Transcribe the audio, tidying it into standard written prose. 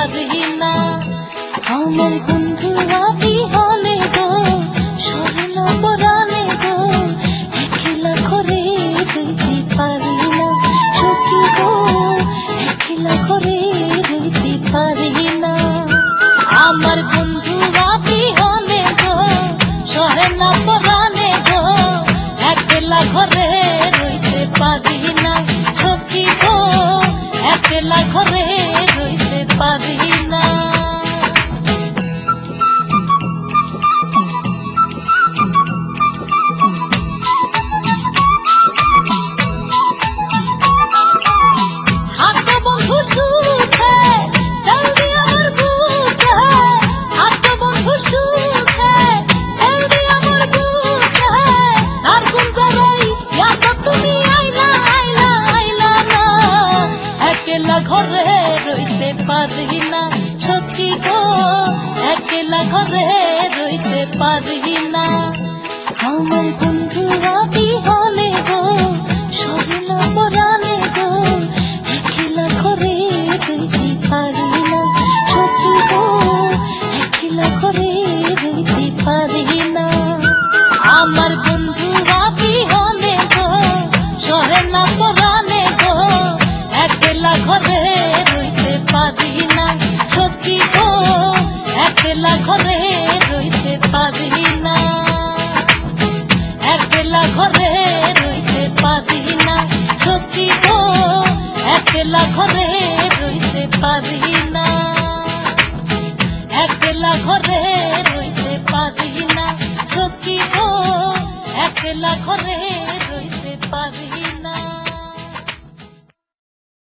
পারি না। আমার বন্ধু আমি হলে গো স্মরণ পরাণে গো একলা করে রইতে পারি না সখী গো, একলা করে রইতে পারি না। আমার বন্ধু আমি হলে গো স্মরণ পরাণে গো একলা ঘরে রইতে পারি না সখী গো, একলা ঘরে রইতে পারি না। ঘরে রইতে পারি না সখী গো, একলা ঘরে রইতে পারি না। আমার বন্ধু আমি হলে গো স্মরণ পরাণে গো একলা ঘরে রইতে পারি না সখী গো, একলা ঘরে রইতে পারি না। আমার বন্ধু আমি হলে গো স্মরণ পরাণে গো একলা ঘরে রইতে পারি না সখী গো, একলা ঘরে রইতে পারি না। একলা ঘরে রইতে পারি না সখী গো, একলা ঘরে রইতে পারি না। একলা ঘরে রইতে পারি না সখী গো, একলা ঘরে